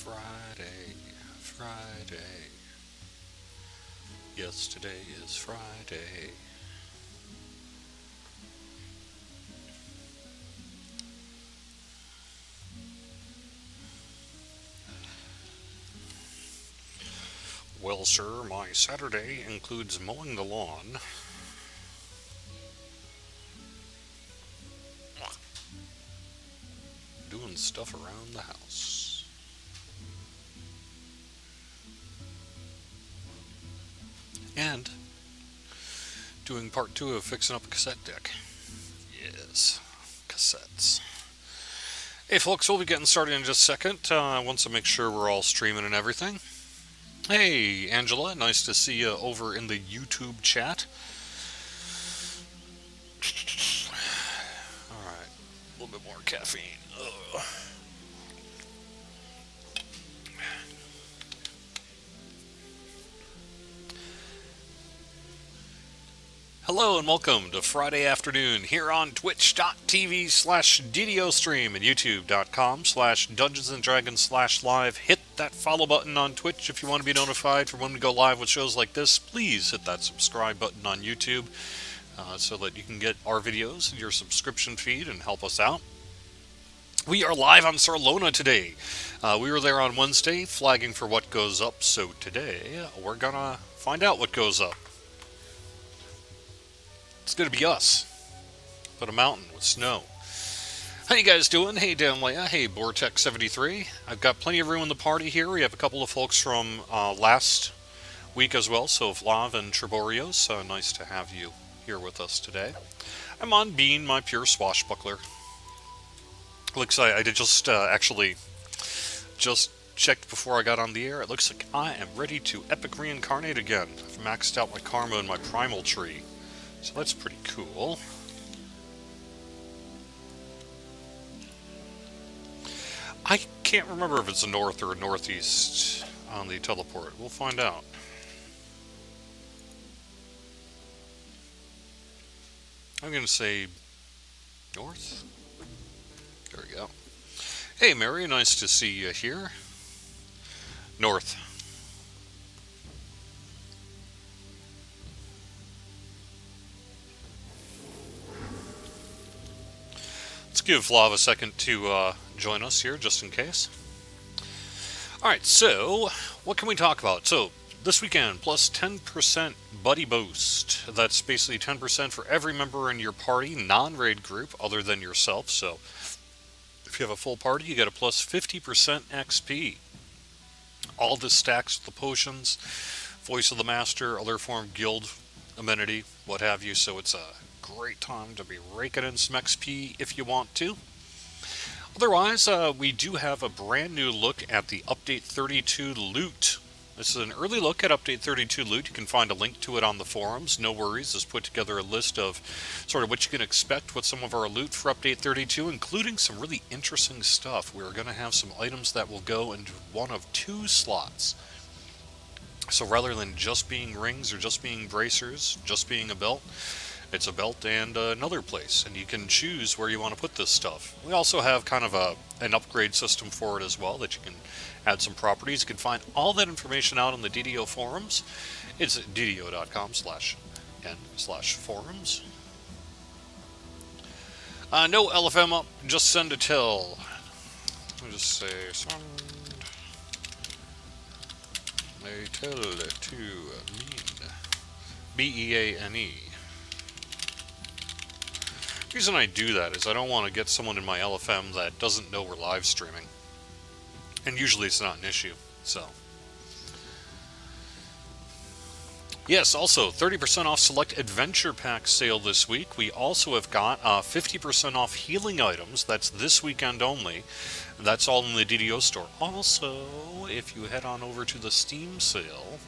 Friday, Friday. Yes, today is Friday. Well, sir, my Saturday includes mowing the lawn, doing stuff around the house, and doing part two of fixing up a cassette deck. Yes, cassettes. Hey, folks, we'll be getting started in just a second. I want to make sure we're all streaming and everything. Hey, Angela, nice to see you over in the YouTube chat. Alright, a little bit more caffeine. Ugh. Hello and welcome to Friday afternoon here on twitch.tv/DDO stream and youtube.com/Dungeons and Dragons/live. Hit that follow button on Twitch if you want to be notified for when we go live with shows like this. Please hit that subscribe button on YouTube so that you can get our videos in your subscription feed and help us out. We are live on Sarlona today. We were there on Wednesday flagging for what goes up, so today we're gonna find out what goes up. It's going to be us, but a mountain with snow. How you guys doing? Hey, Dan Leia. Hey, Bortec73. I've got plenty of room in the party here. We have a couple of folks from last week as well, so Vlav and Triborios. Nice to have you here with us today. I'm on Bean, my pure swashbuckler. Looks like I did just checked before I got on the air. It looks like I am ready to epic reincarnate again. I've maxed out my karma and my primal tree. So that's pretty cool. I can't remember if it's a north or a northeast on the teleport. We'll find out. I'm going to say north. There we go. Hey, Mary, nice to see you here. North. Let's give Flav a second to join us here, just in case. Alright, so, what can we talk about? So, this weekend, plus 10% buddy boost. That's basically 10% for every member in your party, non-raid group, other than yourself. So, if you have a full party, you get a plus 50% XP. All this stacks with the potions, Voice of the Master, other form guild amenity, what have you. So, it's a great time to be raking in some XP if you want to. Otherwise, we do have a brand new look at the Update 32 loot. This is an early look at Update 32 loot. You can find a link to it on the forums. No worries, just put together a list of sort of what you can expect with some of our loot for Update 32, including some really interesting stuff. We're going to have some items that will go into one of two slots. So rather than just being rings or just being bracers, just being a belt, it's a belt and another place, and you can choose where you want to put this stuff. We also have kind of an upgrade system for it as well, that you can add some properties. You can find all that information out on the DDO forums. It's at ddo.com/n/forums. No LFM up, just send a till. I'll just say, send a till to mean. B-E-A-N-E. The reason I do that is I don't want to get someone in my LFM that doesn't know we're live streaming. And usually it's not an issue, so. Yes, also, 30% off select adventure pack sale this week. We also have got 50% off healing items. That's this weekend only. That's all in the DDO store. Also, if you head on over to the Steam sale,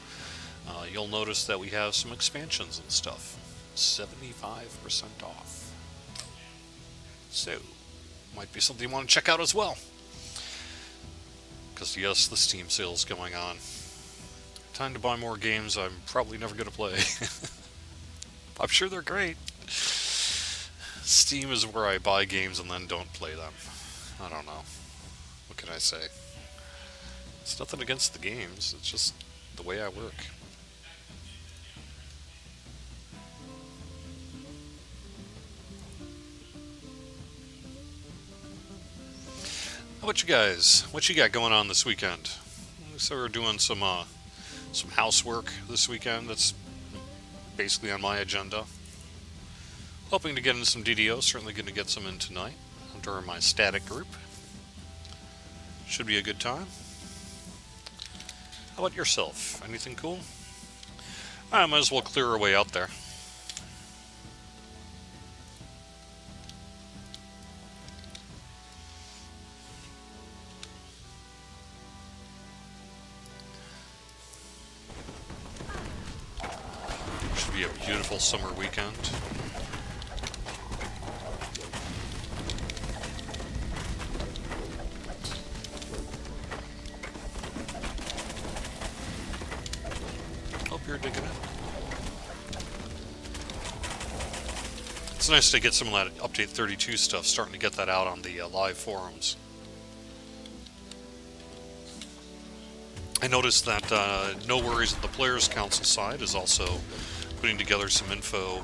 you'll notice that we have some expansions and stuff. 75% off. So, might be something you want to check out as well. Because yes, the Steam sale is going on. Time to buy more games I'm probably never going to play. I'm sure they're great. Steam is where I buy games and then don't play them. I don't know. What can I say? It's nothing against the games, it's just the way I work. How about you guys? What you got going on this weekend? So we're doing some housework this weekend. That's basically on my agenda. Hoping to get in some DDO. Certainly going to get some in tonight during my static group. Should be a good time. How about yourself? Anything cool? I might as well clear our way out there. Should be a beautiful summer weekend. Hope you're digging it. It's nice to get some of that Update 32 stuff, starting to get that out on the live forums. I noticed that No Worries at the Players Council side is also putting together some info,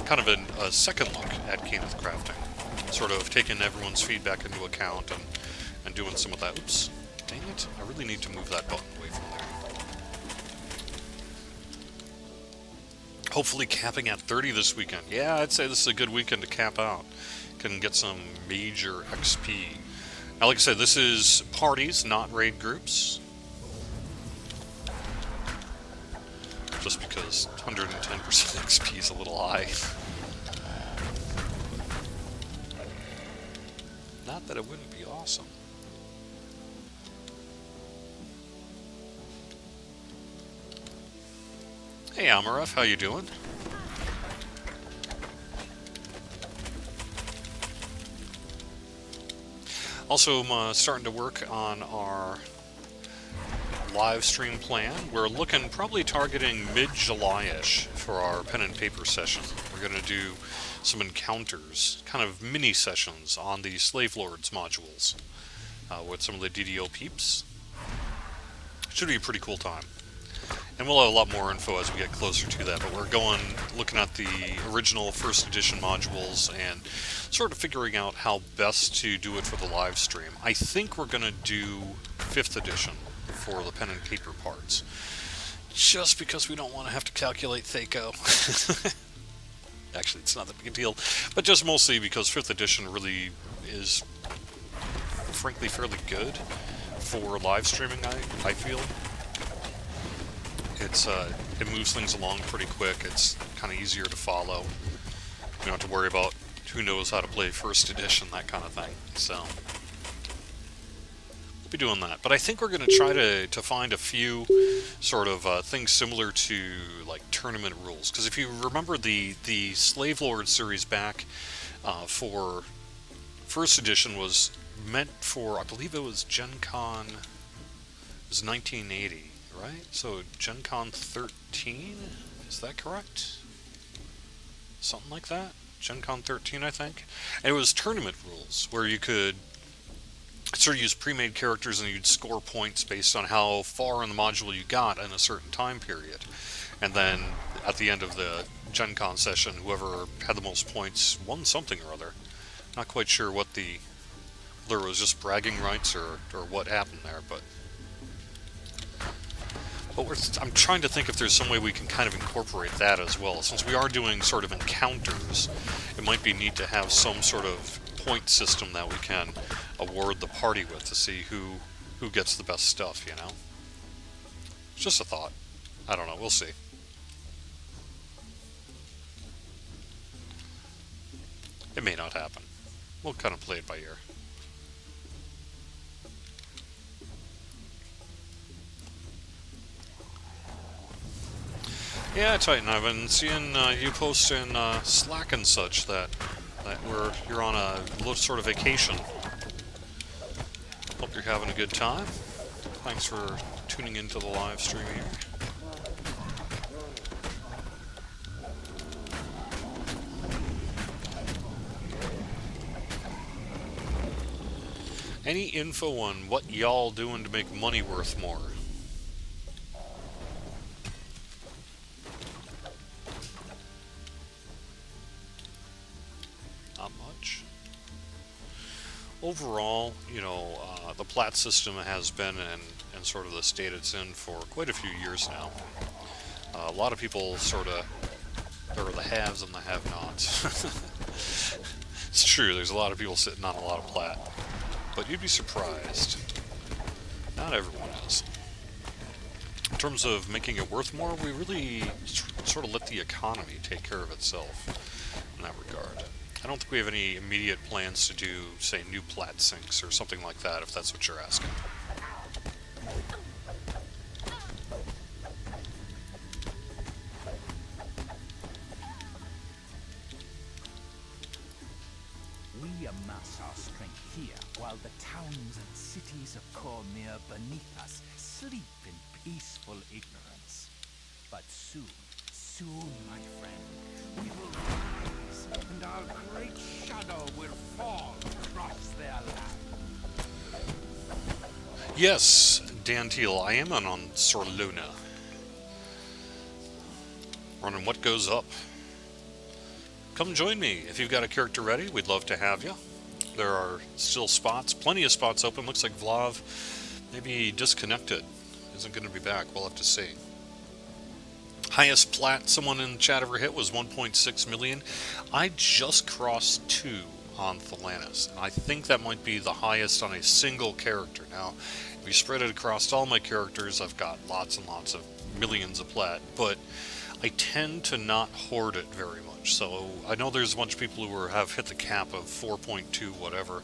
kind of a second look at Kenneth crafting. Sort of taking everyone's feedback into account and doing some of that. Oops, dang it, I really need to move that button away from there. Hopefully capping at 30 this weekend. Yeah, I'd say this is a good weekend to cap out. Can get some major XP. Now, like I said, this is parties, not raid groups. Just because 110% XP is a little high. Not that it wouldn't be awesome. Hey Amaref, how you doing? Also, I'm starting to work on our live stream plan. We're looking, probably targeting mid-July-ish for our pen and paper session. We're going to do some encounters, kind of mini sessions on the Slave Lords modules with some of the DDO peeps. Should be a pretty cool time. And we'll have a lot more info as we get closer to that, but we're looking at the original first edition modules and sort of figuring out how best to do it for the live stream. I think we're going to do 5th edition for the pen and paper parts, just because we don't want to have to calculate THACO. Actually, it's not that big a deal, but just mostly because 5th edition really is, frankly, fairly good for live streaming, I feel. It moves things along pretty quick. It's kind of easier to follow. You don't have to worry about who knows how to play 1st edition, that kind of thing. So be doing that, but I think we're going to try to find a few sort of things similar to like tournament rules, because if you remember the Slave Lord series back for 1st edition was meant for, I believe it was Gen Con, it was 1980, right? So Gen Con 13, is that correct? Something like that? Gen Con 13, I think. And it was tournament rules where you could sort of use pre-made characters and you'd score points based on how far in the module you got in a certain time period. And then at the end of the Gen Con session, whoever had the most points won something or other. Not quite sure what whether it was just bragging rights or what happened there, but I'm trying to think if there's some way we can kind of incorporate that as well. Since we are doing sort of encounters, it might be neat to have some sort of point system that we can award the party with to see who gets the best stuff, you know? It's just a thought. I don't know, we'll see. It may not happen. We'll kind of play it by ear. Yeah, Titan, I've been seeing you post in Slack and such that you're on a little sort of vacation. Hope you're having a good time. Thanks for tuning into the live stream here. Any info on what y'all doing to make money worth more? Not much. Overall, you know, the plat system has been in sort of the state it's in for quite a few years now. A lot of people sort of, there are the haves and the have-nots. It's true, there's a lot of people sitting on a lot of plat. But you'd be surprised. Not everyone is. In terms of making it worth more, we really sort of let the economy take care of itself in that regard. I don't think we have any immediate plans to do, say, new plat sinks or something like that, if that's what you're asking. We amass our strength here, while the towns and cities of Cormyr beneath us sleep in peaceful ignorance. But soon, my friend, we will rise, and our great shadow will fall across their land. Yes, Dantiel, I am on Sorluna. Running What Goes Up. Come join me. If you've got a character ready, we'd love to have you. There are still spots, plenty of spots open. Looks like Vlav maybe disconnected. Isn't going to be back. We'll have to see. Highest plat someone in the chat ever hit was 1.6 million. I just crossed 2 on Thelanis. And I think that might be the highest on a single character. Now, if you spread it across all my characters, I've got lots and lots of millions of plat. But I tend to not hoard it very much. So I know there's a bunch of people who have hit the cap of 4.2 whatever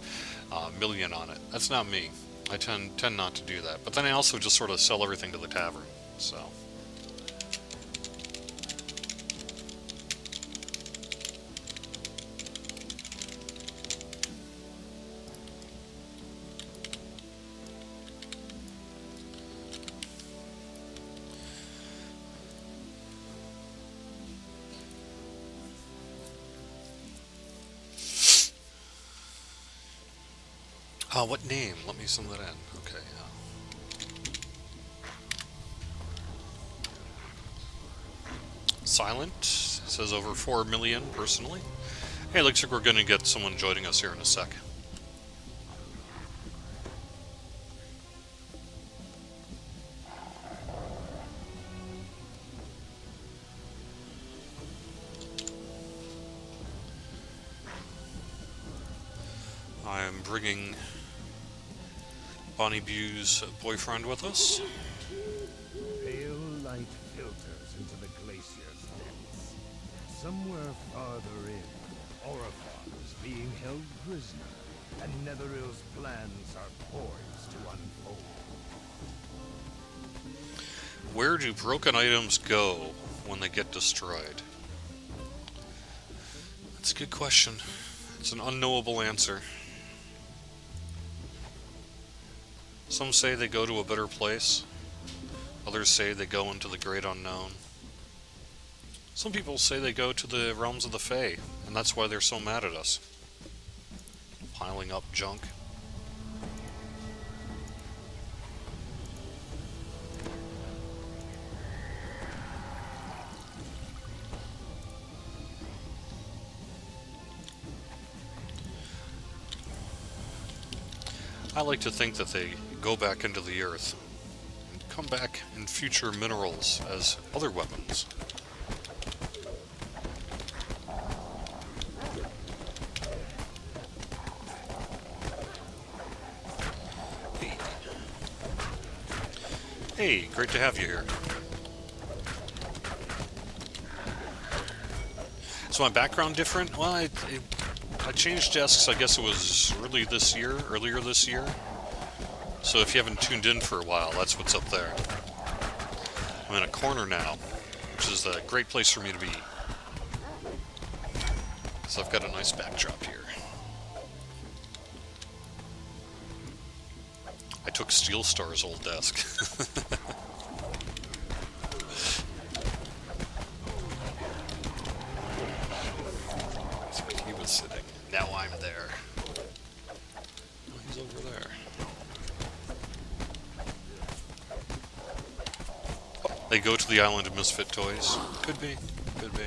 million on it. That's not me. I tend not to do that. But then I also just sort of sell everything to the tavern. So. What name? Let me send that in. Okay, Silent says over 4 million personally. Hey, looks like we're going to get someone joining us here in a sec. I'm bringing Bonnie Bue's boyfriend with us. Pale light filters into the glacier's depths. Somewhere farther in, Orifon is being held prisoner, and Netheril's plans are poised to unfold. Where do broken items go when they get destroyed? That's a good question. It's an unknowable answer. Some say they go to a better place. Others say they go into the great unknown. Some people say they go to the realms of the Fae, and that's why they're so mad at us. Piling up junk. I like to think that they go back into the earth and come back in future minerals as other weapons. Hey, great to have you here. Is my background different? Well, I changed desks, I guess it was earlier this year. So if you haven't tuned in for a while, that's what's up there. I'm in a corner now, which is a great place for me to be. So I've got a nice backdrop here. I took Steel Star's old desk. That's where he was sitting. Now I'm there. is over there? Oh, they go to the island of misfit toys. Could be. Could be.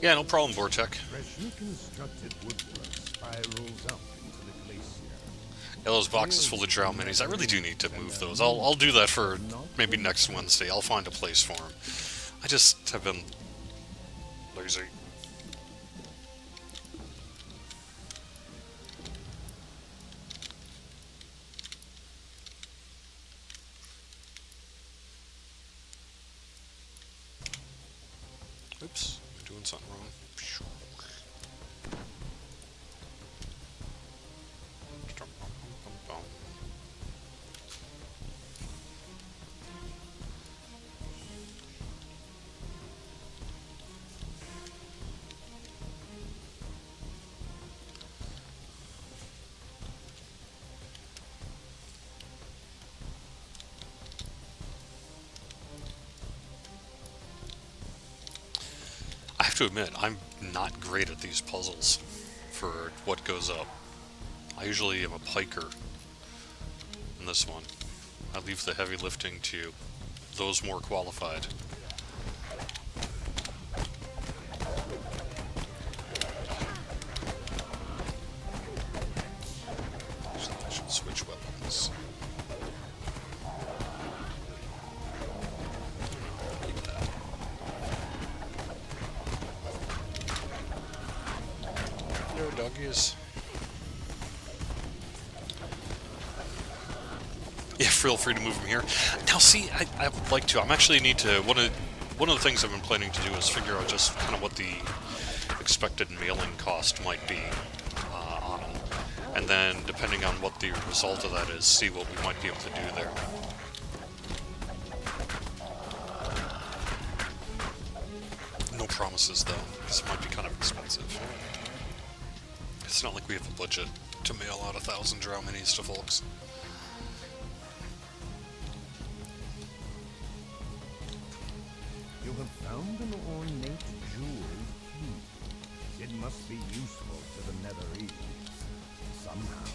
Yeah, no problem, Vortec. Freshly constructed woodwork spirals up into the glacier. Yeah, those boxes full of drow minis. I really do need to move those. I'll do that for maybe next Wednesday. I'll find a place for them. I just have been lazy. Oops, I'm doing something wrong. I have to admit, I'm not great at these puzzles for what goes up. I usually am a piker in this one. I leave the heavy lifting to those more qualified. I should switch weapons. Doggies. Yeah, feel free to move them here. Now, see, I would like to. I'm actually need to. One of the things I've been planning to do is figure out just kind of what the expected mailing cost might be on them, and then depending on what the result of that is, see what we might be able to do there. No promises though. This might be kind of expensive. It's not like we have a budget to mail out 1,000 drow minis to folks. You have found an ornate jeweled key. It must be useful to the Netherese. Somehow.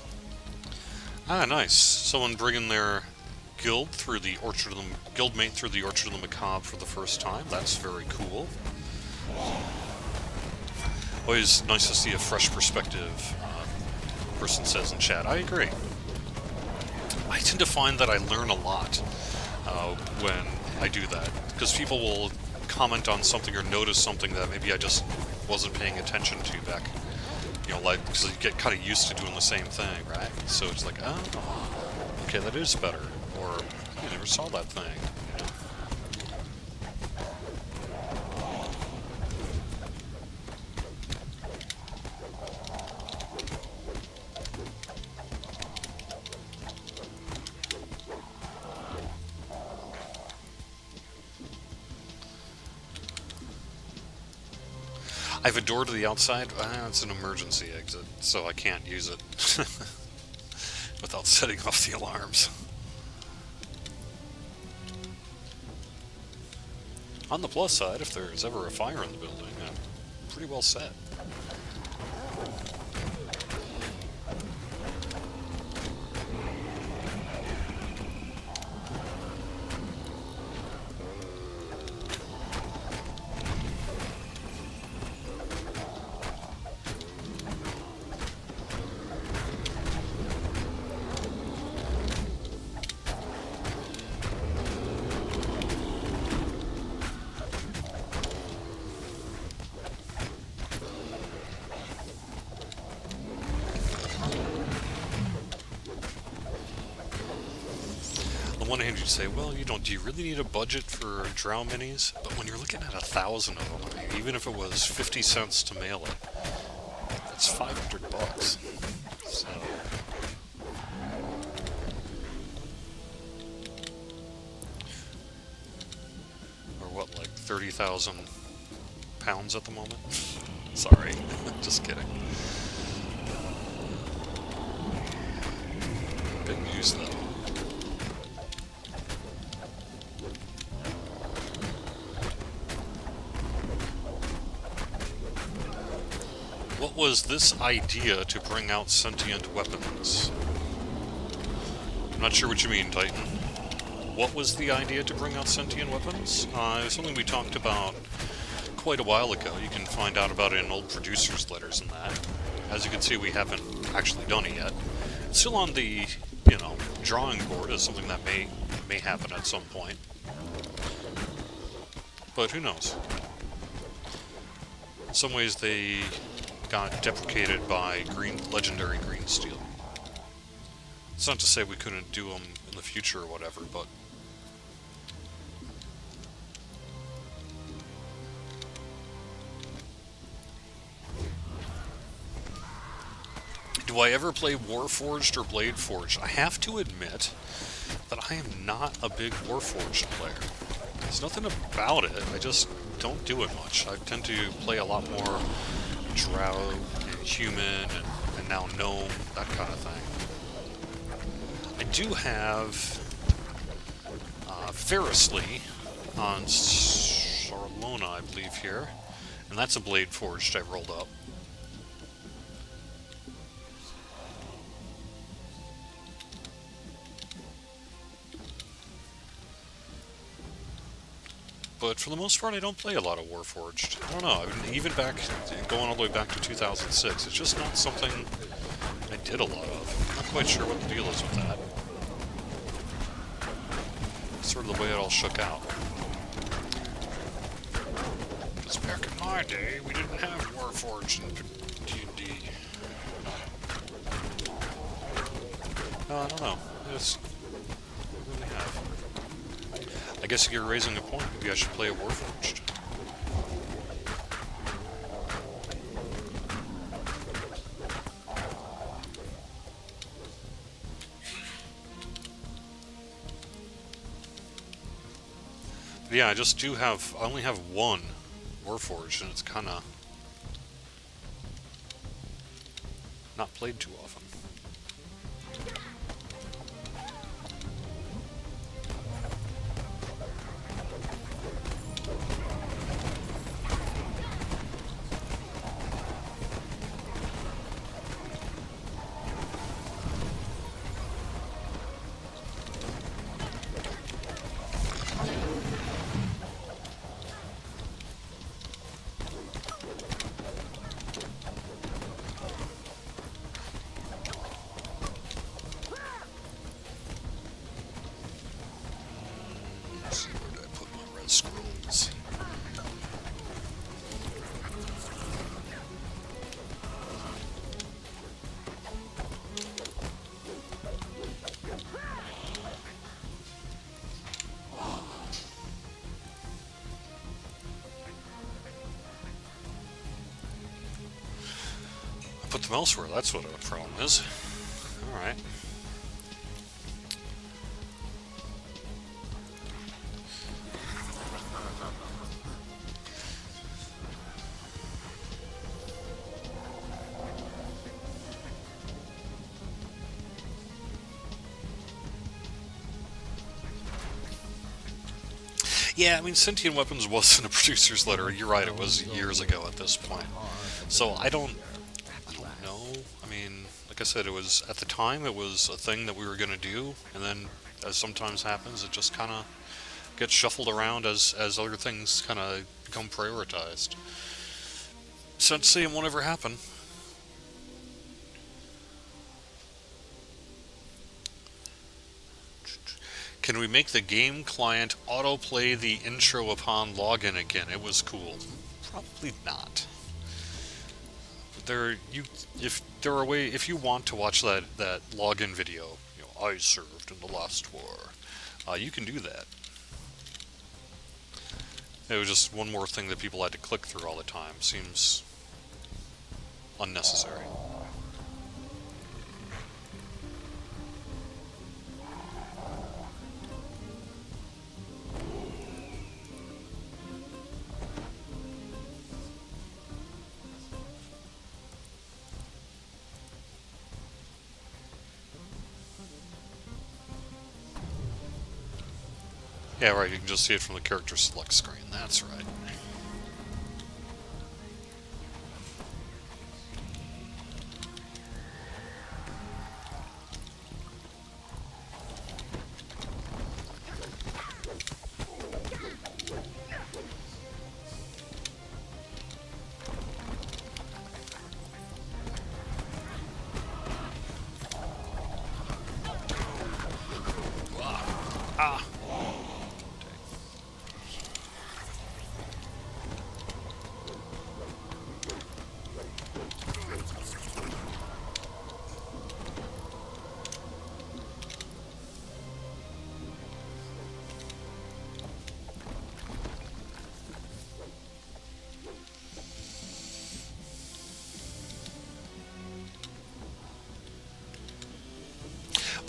Ah, nice. Someone bringing their guild through the Orchard of the guildmate through the Orchard of the Macabre for the first time. That's very cool. Always nice to see a fresh perspective, person says in chat. I agree. I tend to find that I learn a lot when I do that, because people will comment on something or notice something that maybe I just wasn't paying attention to back, you know, like, because you get kind of used to doing the same thing, right? So it's like, oh, okay, that is better, or I never saw that thing, you know? I have a door to the outside. It's an emergency exit, so I can't use it without setting off the alarms. On the plus side, if there's ever a fire in the building, I'm pretty well set. On one hand, you'd say, well, do you really need a budget for drow minis? But when you're looking at 1,000 of them, I mean, even if it was 50 cents to mail it, it's $500. So. Or what, like 30,000 pounds at the moment? Sorry, just kidding. Big news though. What was this idea to bring out sentient weapons? I'm not sure what you mean, Titan. What was the idea to bring out sentient weapons? It was something we talked about quite a while ago. You can find out about it in old producers' letters and that. As you can see, we haven't actually done it yet. It's still on the, drawing board as something that may happen at some point. But who knows? In some ways, they got deprecated by legendary green steel. It's not to say we couldn't do them in the future or whatever, but do I ever play Warforged or Blade Forged? I have to admit that I am not a big Warforged player. There's nothing about it, I just don't do it much. I tend to play a lot more Drow and Human and now Gnome, that kind of thing. I do have Ferrisly on Sarlona, I believe, here, and that's a Blade Forged I rolled up. But for the most part, I don't play a lot of Warforged. I don't know, I mean, even going all the way back to 2006, it's just not something I did a lot of. I'm not quite sure what the deal is with that. It's sort of the way it all shook out. Because back in my day, we didn't have Warforged in D&D. I don't know. What do we have? I guess you're raising a point. Maybe I should play a Warforged. But yeah, I only have one Warforged, and it's kinda not played too often. Scrolls. I put them elsewhere, that's what a problem is. Alright. Yeah, I mean, sentient weapons wasn't a producer's letter. You're right, it was years ago at this point. So I don't know. I mean, like I said, it was at the time it was a thing that we were going to do, and then, as sometimes happens, it just kind of gets shuffled around as other things kind of become prioritized. So I'd say it won't ever happen. Can we make the game client autoplay the intro upon login again? It was cool. Probably not. If you want to watch that login video, I served in the last war, you can do that. It was just one more thing that people had to click through all the time. Seems unnecessary. Yeah, right, you can just see it from the character select screen, that's right.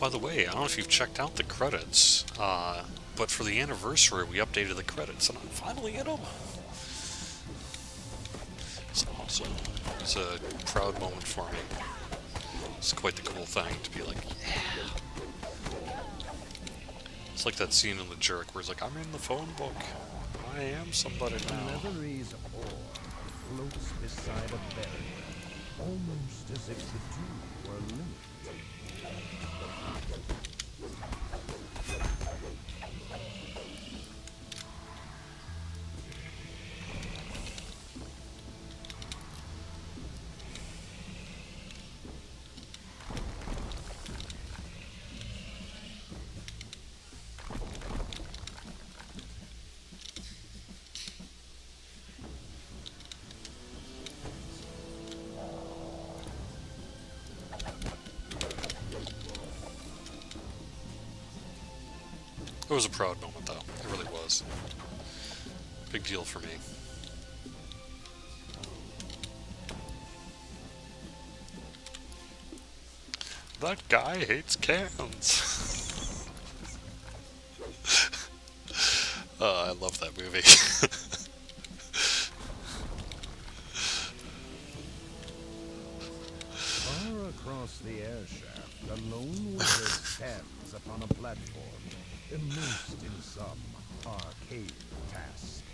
By the way, I don't know if you've checked out the credits, but for the anniversary, we updated the credits, and I'm finally in them. It's awesome. It's a proud moment for me. It's quite the cool thing to be like, yeah. It's like that scene in The Jerk where he's like, I'm in the phone book. I am somebody now. Netherese ore floats beside a barrier, almost as if the two were linked. It was a proud moment, though. It really was. Big deal for me. That guy hates cans. I love that movie. Far across the air shaft, a lone wizard stands upon a platform, immersed in some arcane task.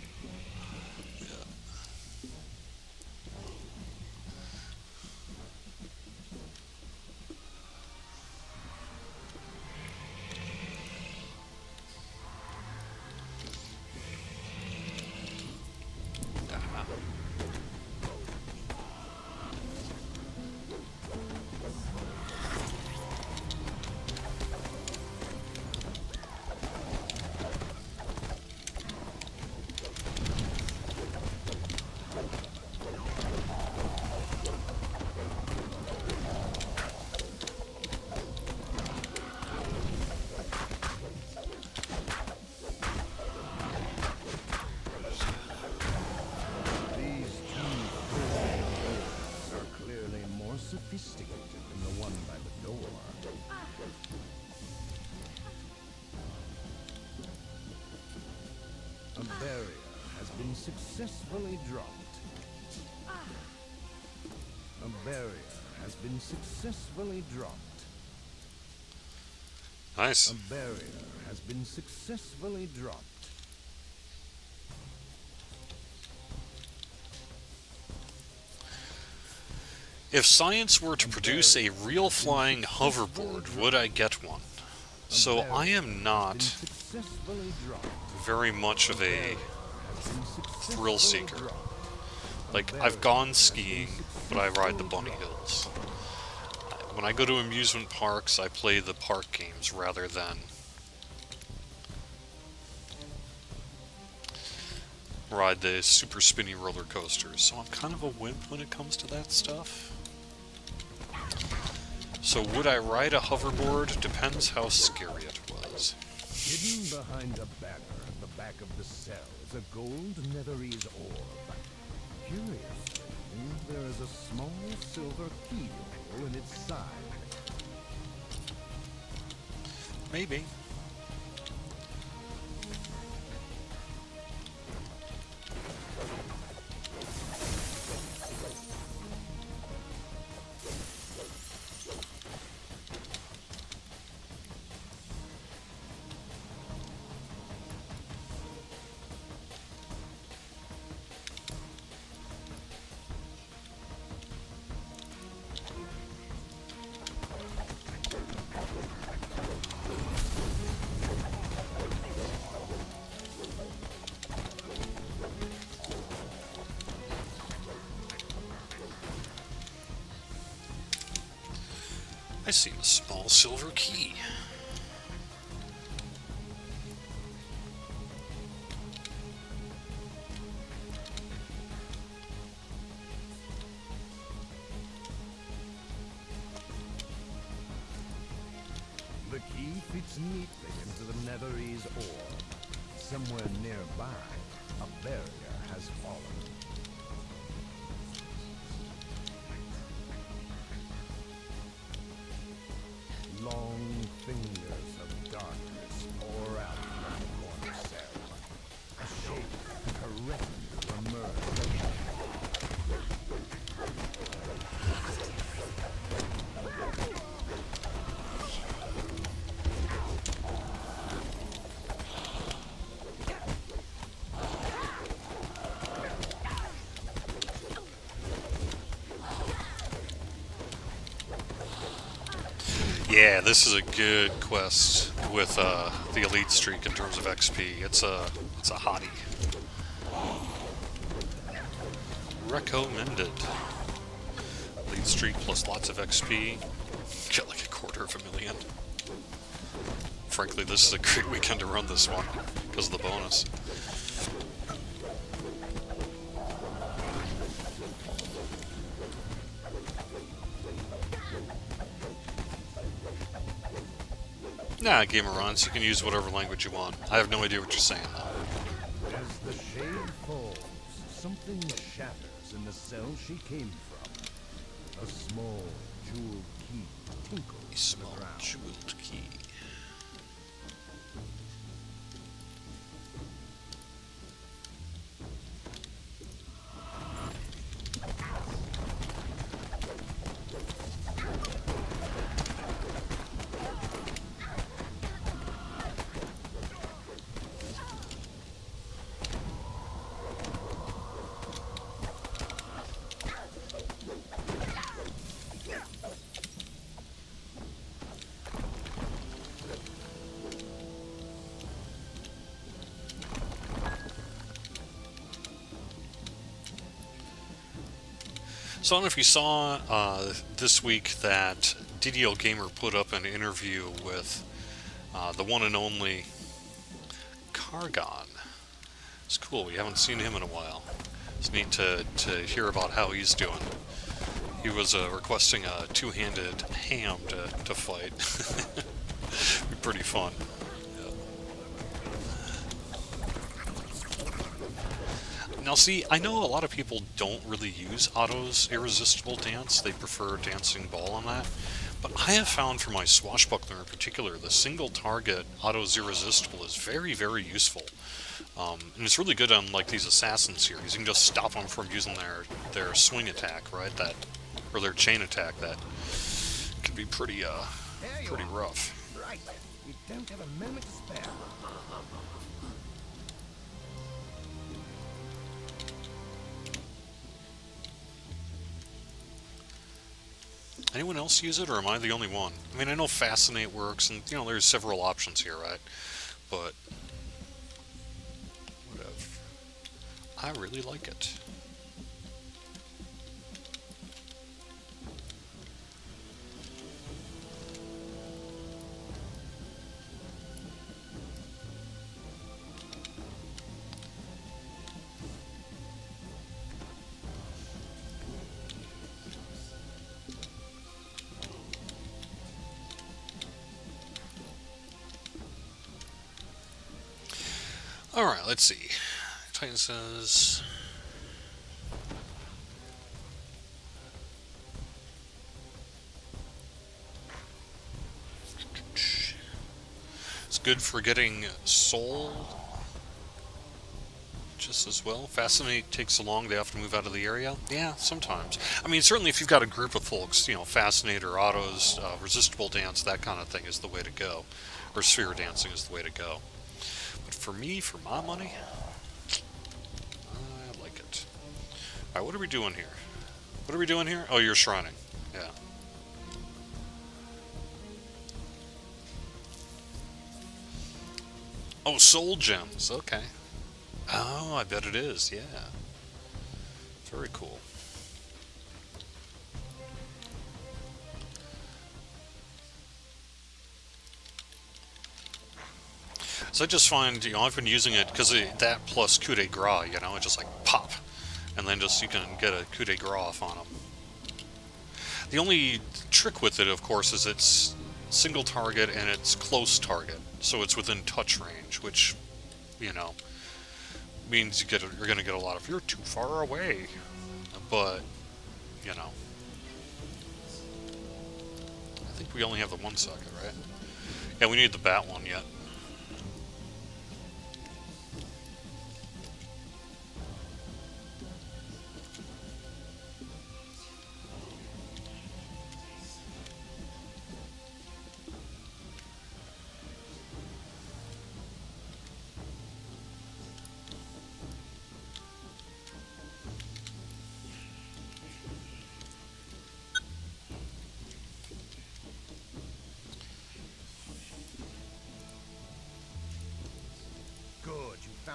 Sophisticated than the one by the door. A barrier has been successfully dropped. A barrier has been successfully dropped. Nice. A barrier has been successfully dropped. If science were to produce a real flying hoverboard, would I get one? So I am not very much of a thrill seeker. Like, I've gone skiing, but I ride the bunny hills. When I go to amusement parks, I play the park games rather than ride the super spinny roller coasters. So I'm kind of a wimp when it comes to that stuff. So would I ride a hoverboard? Depends how scary it was. Hidden behind a banner at the back of the cell is a gold Netherese orb. Curiously, there is a small silver keyhole in its side. Maybe. I see a small silver key. The key fits neatly into the Netherese orb. Somewhere nearby, a barrier has fallen. Long Yeah, this is a good quest with the elite streak in terms of XP. It's a hottie. Recommended. Elite streak plus lots of XP. Get like 250,000. Frankly, this is a great weekend to run this one because of the bonus. Nah, Gamer Runs, you can use whatever language you want. I have no idea what you're saying, though. As the shade falls, something shatters in the cell she came from. A small jeweled key tinkles A to small the ground. jeweled key. So I don't know if you saw this week that DDO Gamer put up an interview with the one and only Cargon. It's cool. We haven't seen him in a while. It's neat to hear about how he's doing. He was requesting a two-handed ham to fight. Be pretty fun. Now see, I know a lot of people don't really use Otto's Irresistible Dance. They prefer Dancing Ball on that. But I have found for my Swashbuckler in particular, the single target Otto's Irresistible is very, very useful. And it's really good on like these assassin series. You can just stop them from using their swing attack, right? Or their chain attack that can be pretty rough. Right. We don't have a moment to spare. Anyone else use it, or am I the only one? I mean, I know Fascinate works, and, you know, there's several options here, right? But, whatever. I really like it. Alright, let's see. Titan says... It's good for getting soul just as well. Fascinate takes so long they have to move out of the area. Yeah, sometimes. I mean, certainly if you've got a group of folks, you know, Fascinate or Autos, Resistible Dance, that kind of thing is the way to go. Or Sphere Dancing is the way to go. But for me, for my money, I like it. Alright, what are we doing here? What are we doing here? Oh, you're shrining. Yeah. Oh, soul gems. Okay. Oh, I bet it is. Yeah. Very cool. So I just find, you know, I've been using it because that plus coup de grace, you know, it just like pop. And then just you can get a coup de grace off on them. The only trick with it, of course, is it's single target and it's close target. So it's within touch range, which, you know, means you're going to get a lot of, you're too far away. But, you know. I think we only have the one socket, right? Yeah, we need the bat one yet.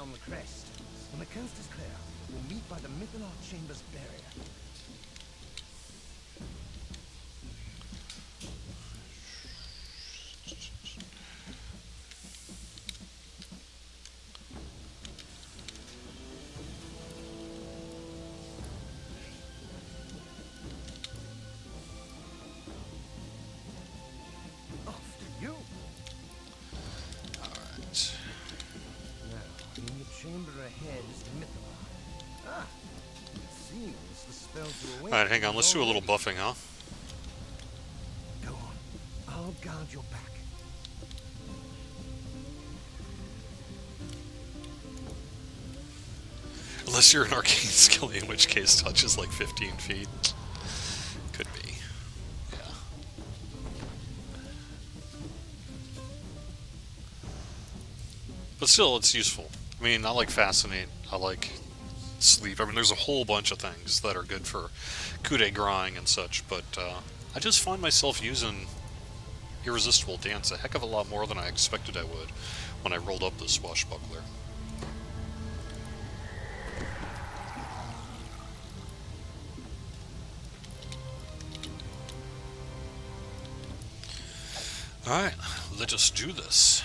round the crest. When the coast is clear, we'll meet by the Mythonaut Chamber's barrier. Off to you. Alright. Now, in the chamber ahead is the Mythonaut. Ah, it seems the spell to awaken. Alright, hang on. Let's is do a little already- buffing, huh? Go on. I'll guard your back. Unless you're an arcane skilly, in which case touch is like 15 feet. Could be. Yeah. But still, it's useful. I mean, I like Fascinate. I like Sleep. I mean, there's a whole bunch of things that are good for coup de grace and such, but I just find myself using Irresistible Dance a heck of a lot more than I expected I would when I rolled up this Swashbuckler. Alright, let us do this.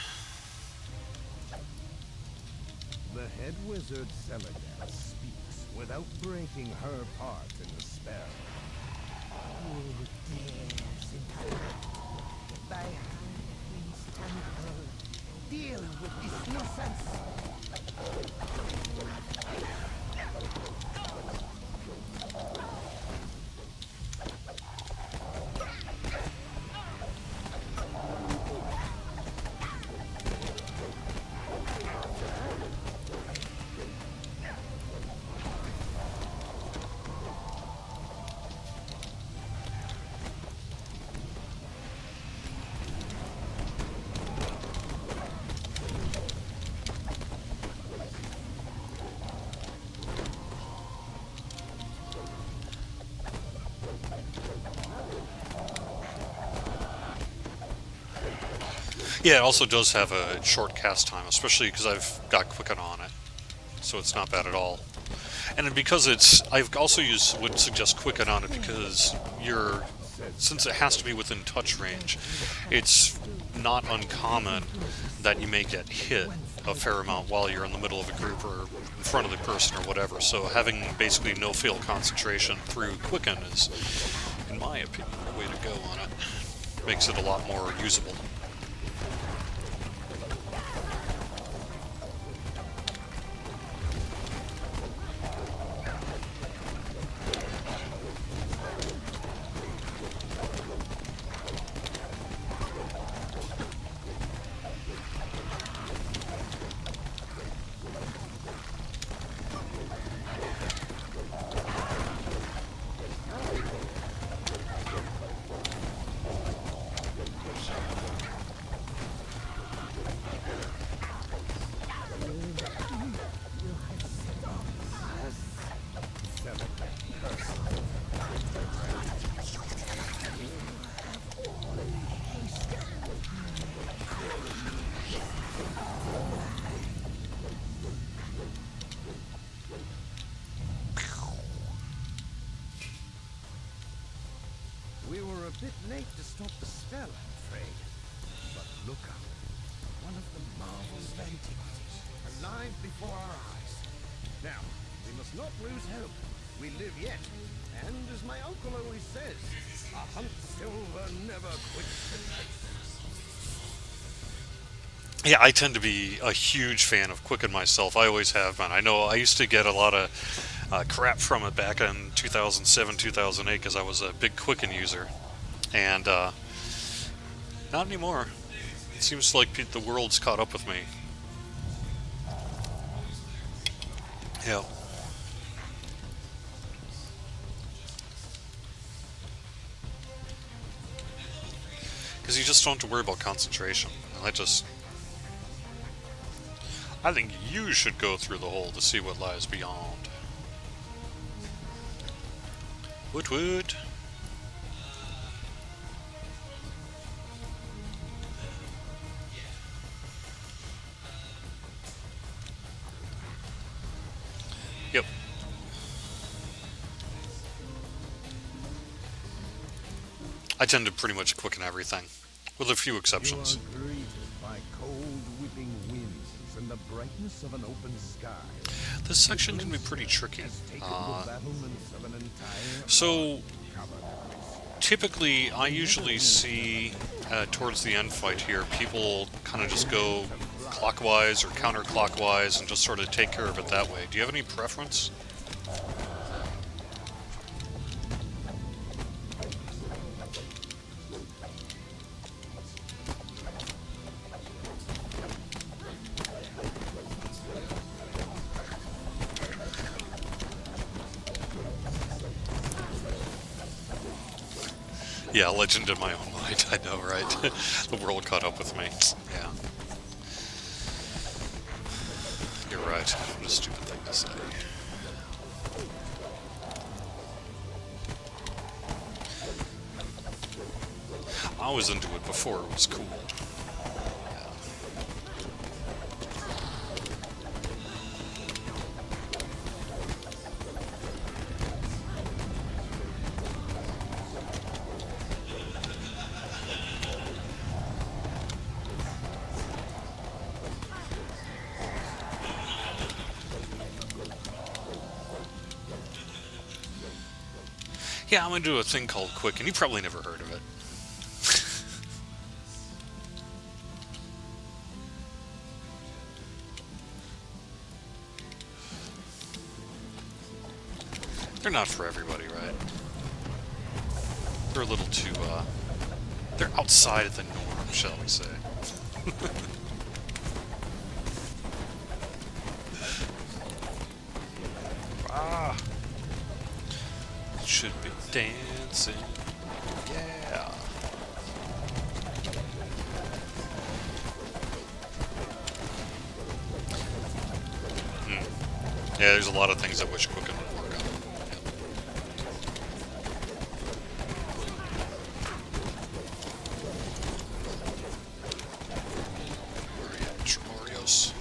The head wizard Celadel speaks without breaking her part in the spell. Who dares inhabit thy high priest temple? Deal with this nuisance. Yeah, it also does have a short cast time, especially because I've got Quicken on it, so it's not bad at all. And then because I've also would suggest Quicken on it because since it has to be within touch range, it's not uncommon that you may get hit a fair amount while you're in the middle of a group or in front of the person or whatever. So having basically no field concentration through Quicken is, in my opinion, the way to go on it. Makes it a lot more usable. We were a bit late to stop the spell, I'm afraid. But look up. One of the marvels of antiquity, alive before our eyes. Now, we must not lose hope. We live yet. And as my uncle always says, a hunt silver never quits the chase. Yeah, I tend to be a huge fan of Quicken myself. I always have been. I know I used to get a lot of crap from it back in 2007, 2008 because I was a big Quicken user. And not anymore. It seems like the world's caught up with me. Yeah. Because you just don't have to worry about concentration. And I think you should go through the hole to see what lies beyond. Woot woot. Yep. I tend to pretty much quicken everything, with a few You exceptions. are greeted by cold, whipping winds and the brightness of an open sky. This section can be pretty tricky. Has taken the battlements of an entire So, covered typically, I usually see towards the end fight here, people kind of just go clockwise or counterclockwise and just sort of take care of it that way. Do you have any preference? Yeah, legend in my own mind. I know, right? The world caught up with me. Yeah. You're right. What a stupid thing to say. I was into it before it was cool. Yeah, I'm gonna do a thing called Quick, and you probably never heard of it. They're not for everybody, right? They're a little too, they're outside of the norm, shall we say. Ah! Should be dancing. Yeah. Yeah, there's a lot of things I wish Quicken would work on. Where are you at, Tremorios?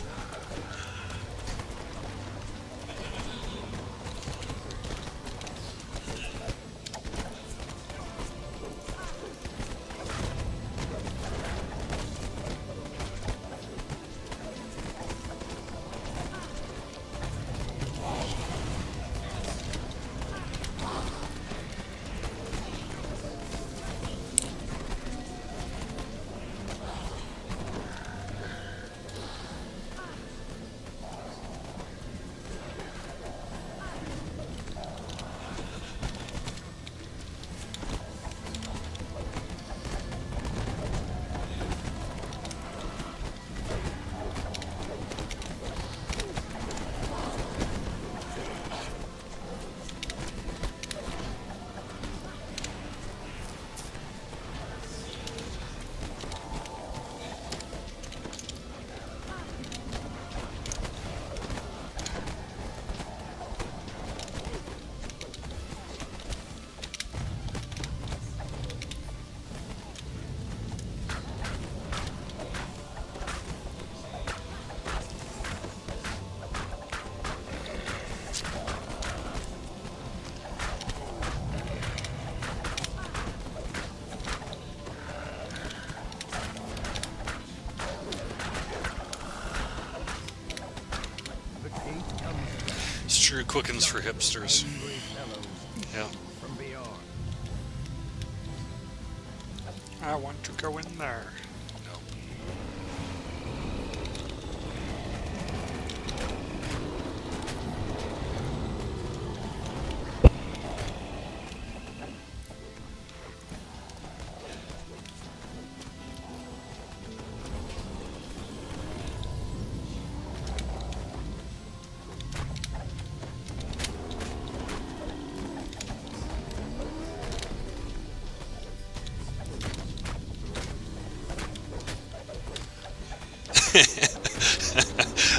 The gate comes It's true, Quicken's for hipsters. angry fellows Yeah. from beyond. I want to go in there. No.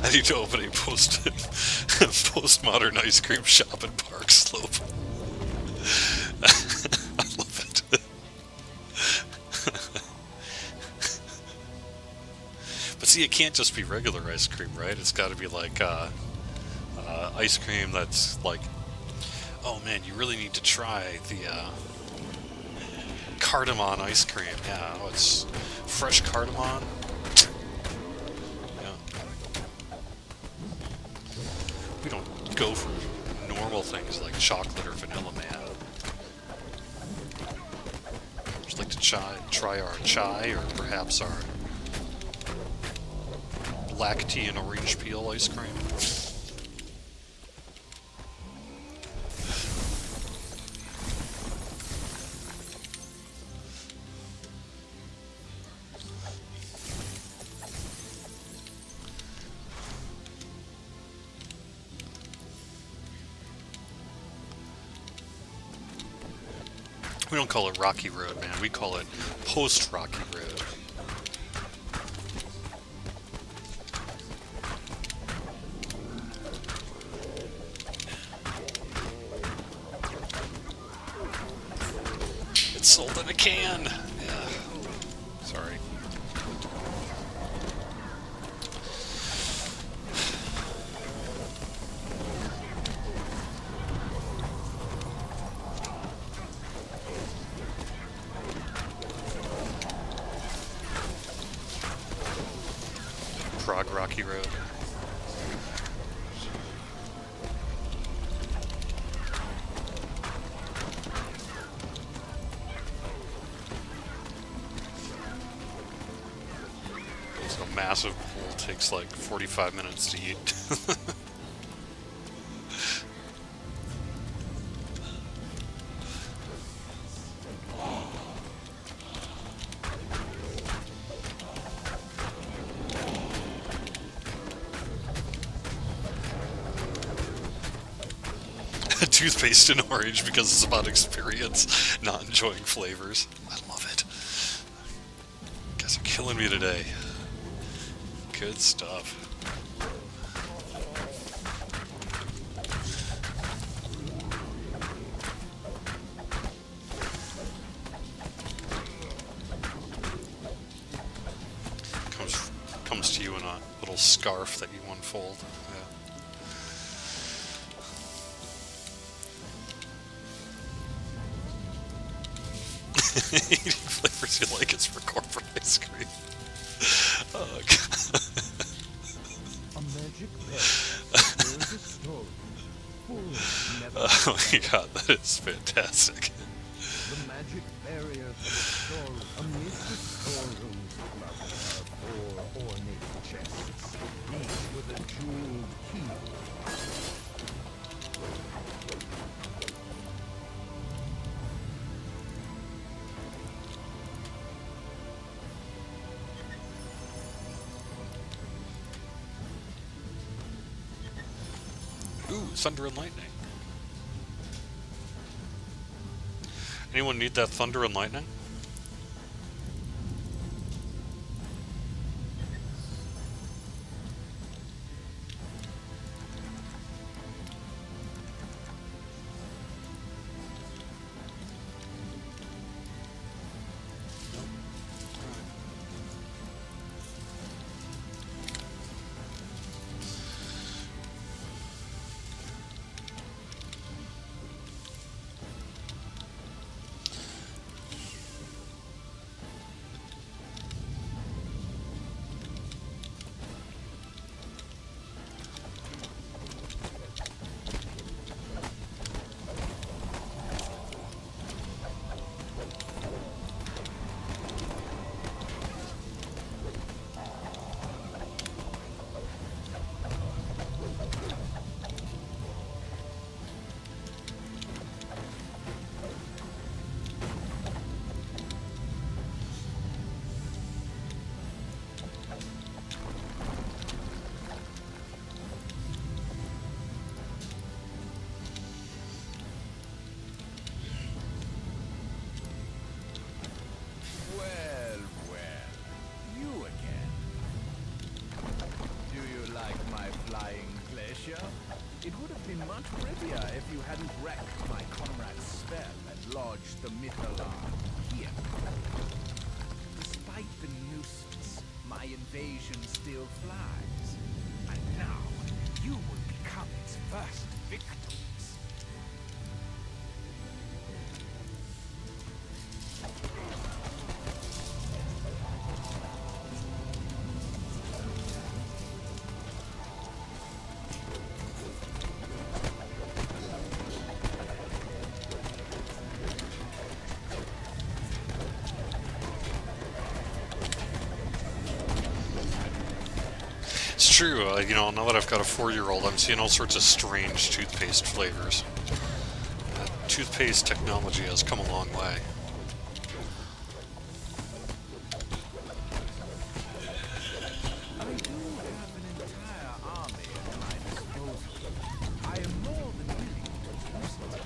I need to open a postmodern ice cream shop in Park Slope. I love it. But see, it can't just be regular ice cream, right? It's got to be like ice cream that's like, oh man, you really need to try the cardamom ice cream. Yeah, oh, it's fresh cardamom. Yeah. We don't go for normal things like chocolate or vanilla, man. Just like to try our chai or perhaps our black tea and orange peel ice cream. We don't call it Rocky Road, man. We call it post-Rocky Road. It's sold in a can. Yeah. Sorry. Prague Rocky Road. So a massive bowl takes like 45 minutes to eat. Toothpaste and orange because it's about experience, not enjoying flavors. I love it. You guys are killing me today. Good stuff. Comes to you in a little scarf that you unfold. Yeah. Eating flavors you like is for corporate ice cream. Oh, God. A magic pen. There's a story. Full of never Oh my God, that is fantastic. the magic barrier for the store amid the storerooms of love are 4 ornate chests, each with a jeweled key. Ooh, thunder and lightning. Anyone need that thunder and lightning? It would have been much prettier if you hadn't wrecked my comrade's spell and lodged the Mythalar here. Despite the nuisance, my invasion still flies. And now, you will become its first victims. It's true, you know, now that I've got a 4-year-old, I'm seeing all sorts of strange toothpaste flavors. Toothpaste technology has come a long way. I do have an entire army at my disposal. I am more than willing to use it.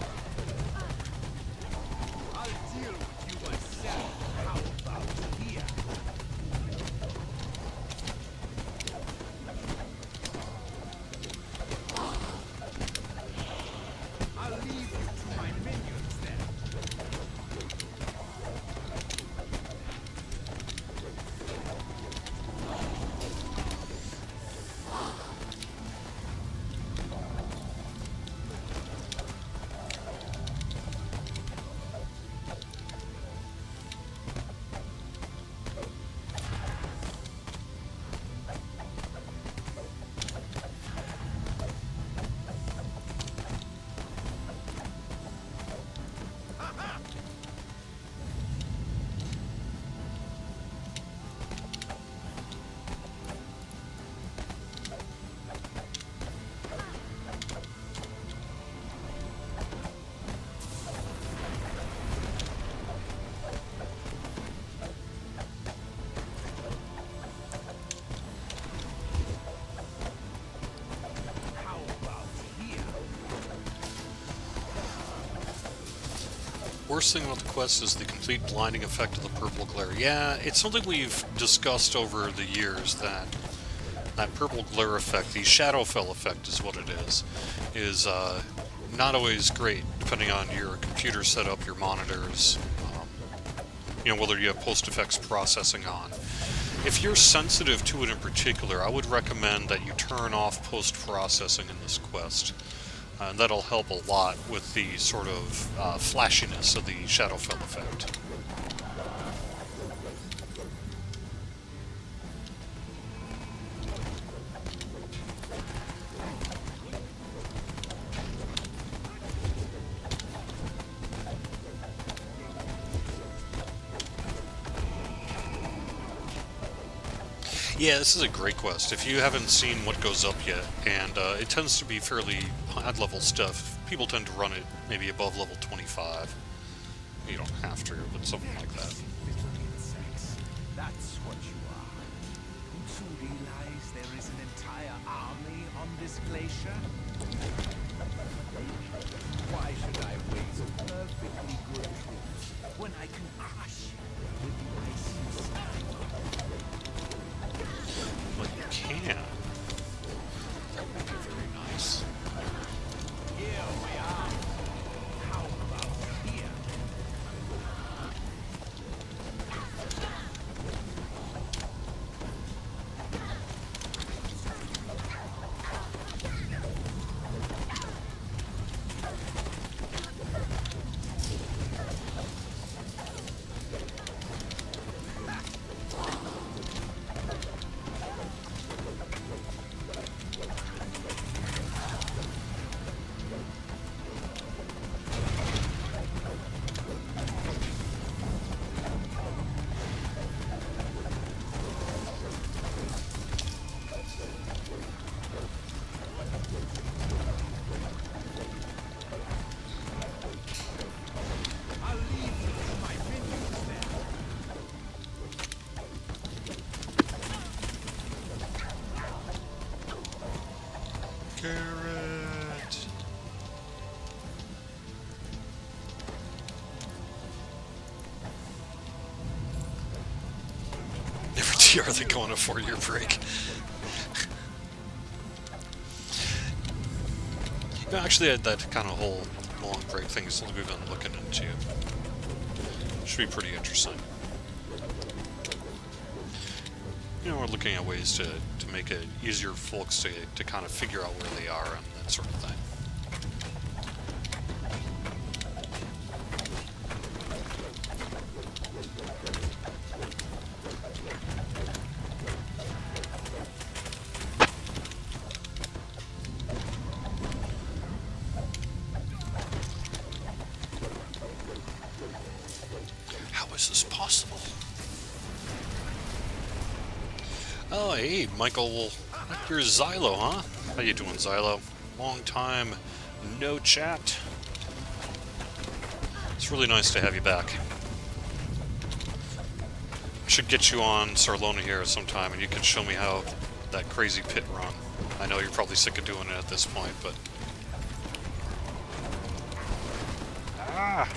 I'll deal with you myself. How about here? I'll leave you to my minions then. How about here? Worst thing about the quest is the complete blinding effect of the purple glare. Yeah, it's something we've discussed over the years, that purple glare effect, the Shadowfell effect is what it is not always great depending on your computer setup, your monitors, you know, whether you have post-effects processing on. If you're sensitive to it in particular, I would recommend that you turn off post-processing in this quest. And that'll help a lot with the sort of flashiness of the Shadowfell effect. Yeah, this is a great quest. If you haven't seen what goes up yet, and it tends to be fairly high-level stuff, people tend to run it maybe above level 25. You don't have to, but something like that. Little insects. That's what you are. Don't you realize there is an entire army on this glacier? Why should I waste perfectly good troops when I can crush you with my sincere? But you can. That would be very nice. Here we are. How about here? I'll leave you to my minions then. Carrot! Never TR they go on a 4-year break. No, actually, that kind of whole long break thing is something we've been looking into. Should be pretty interesting. You know, we're looking at ways to make it easier for folks to kind of figure out where they are, and sort of thing. How is this possible? Oh, hey, Michael. You're Xylo, huh? How you doing, Xylo? Long time no chat. It's really nice to have you back. I should get you on Sarlona here sometime, and you can show me how that crazy pit run. I know you're probably sick of doing it at this point, but... Ah!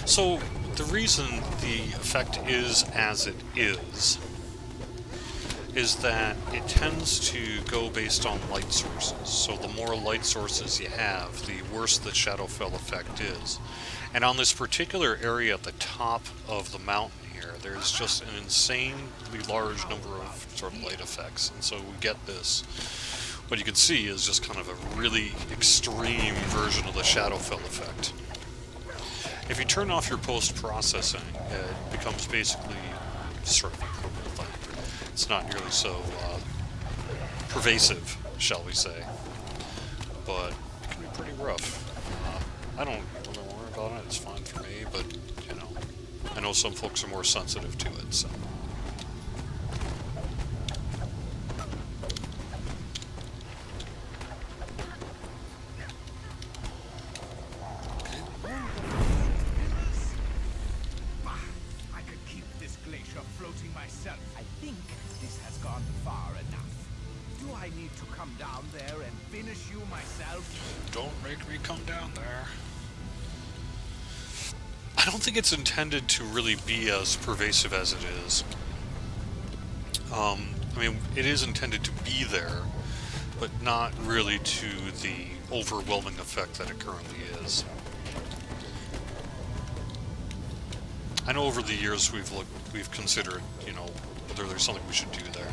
So, the reason the effect is as it is that it tends to go based on light sources. So the more light sources you have, the worse the Shadowfell effect is. And on this particular area at the top of the mountain here, there's just an insanely large number of sort of light effects. And so we get this. What you can see is just kind of a really extreme version of the Shadowfell effect. If you turn off your post-processing, it becomes basically sort of a permanent thing. It's not nearly so pervasive, shall we say, but it can be pretty rough. I don't really worry about it, it's fine for me, but, you know, I know some folks are more sensitive to it, so... I don't think it's intended to really be as pervasive as it is. I mean, it is intended to be there, but not really to the overwhelming effect that it currently is. I know over the years we've considered, you know, whether there's something we should do there.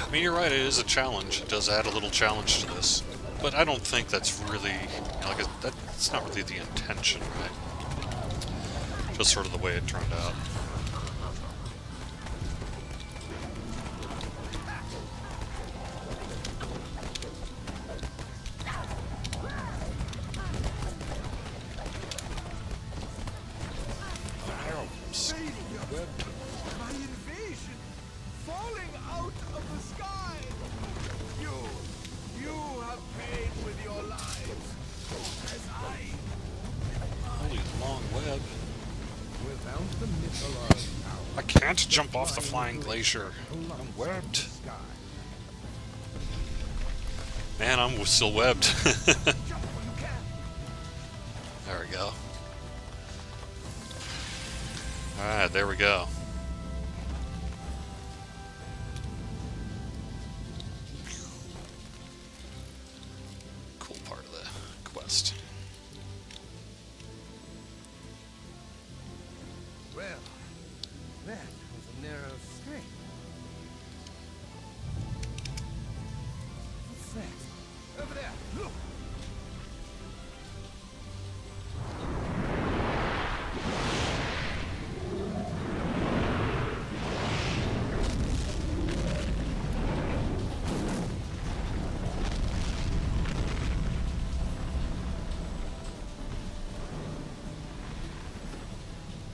I mean, you're right, it is a challenge. It does add a little challenge to this. But I don't think that's really, you know, like, that's not really the intention, right? Just sort of the way it turned out. I can't jump off the flying glacier. I'm webbed. Man, I'm still webbed. There we go. Alright, there we go. Cool part of the quest. Well, that was a narrow escape. What's that? Over there, look!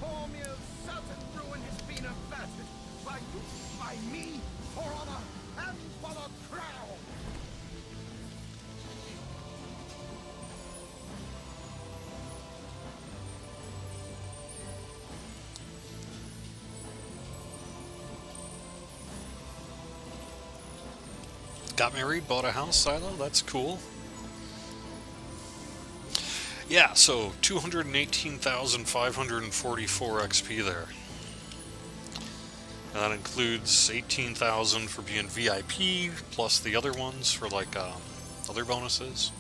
Cormier's certain ruin has been averted by you, by me, for honor and for the crown. Got married, bought a house, Silo. That's cool. Yeah, so 218,544 XP there. And that includes 18,000 for being VIP, plus the other ones for like other bonuses.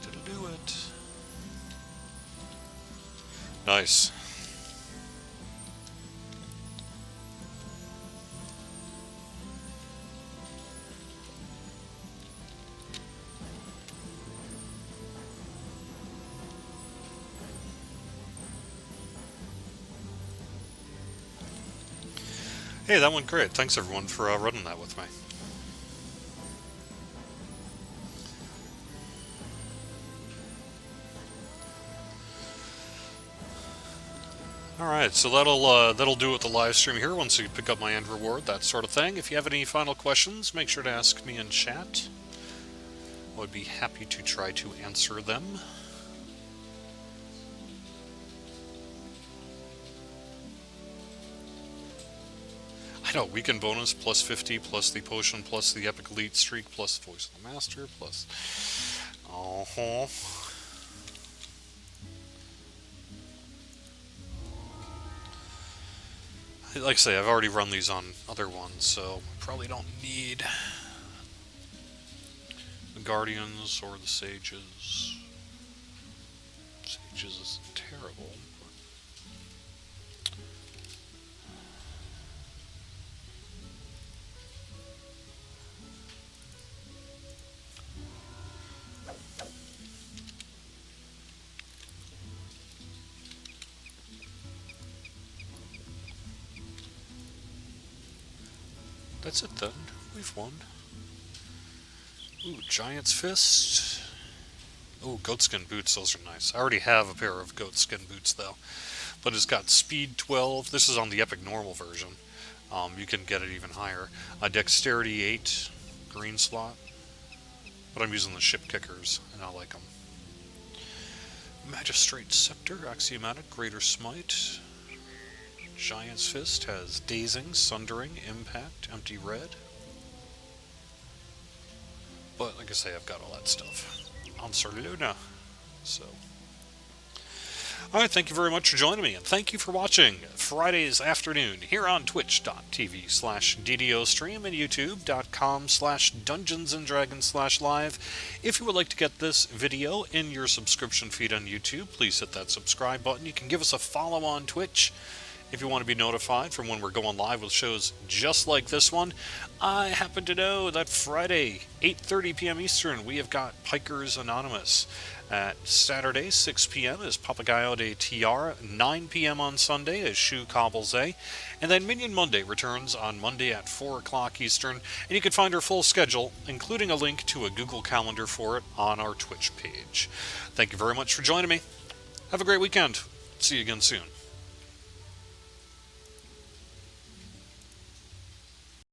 It'll do it. Nice. Hey, that went great. Thanks everyone for running that with me. Alright, so that'll do with the live stream here once you pick up my end reward, that sort of thing. If you have any final questions, make sure to ask me in chat. I would be happy to try to answer them. I know, weekend bonus plus 50 plus the potion plus the epic elite streak plus voice of the master plus... Like I say, I've already run these on other ones, so probably don't need the Guardians or the Sages. Sages is terrible. That's it then. We've won. Ooh, Giant's Fist. Ooh, goatskin boots. Those are nice. I already have a pair of goatskin boots though. But it's got speed 12. This is on the epic normal version. You can get it even higher. Dexterity 8. Green slot. But I'm using the ship kickers and I like them. Magistrate Scepter. Axiomatic. Greater Smite. Giant's Fist has Dazing, Sundering, Impact, Empty Red. But, like I say, I've got all that stuff on Sir Luna. So, alright, thank you very much for joining me, and thank you for watching Fridays afternoon here on twitch.tv/DDO stream and youtube.com/DungeonsandDragons/live. If you would like to get this video in your subscription feed on YouTube, please hit that subscribe button. You can give us a follow on Twitch if you want to be notified from when we're going live with shows just like this one. I happen to know that Friday, 8:30 p.m. Eastern, we have got Pikers Anonymous. At Saturday, 6 p.m. is Papagayo de TR. 9 p.m. on Sunday is Shu Cobbles A. And then Minion Monday returns on Monday at 4 o'clock Eastern. And you can find our full schedule, including a link to a Google Calendar for it, on our Twitch page. Thank you very much for joining me. Have a great weekend. See you again soon.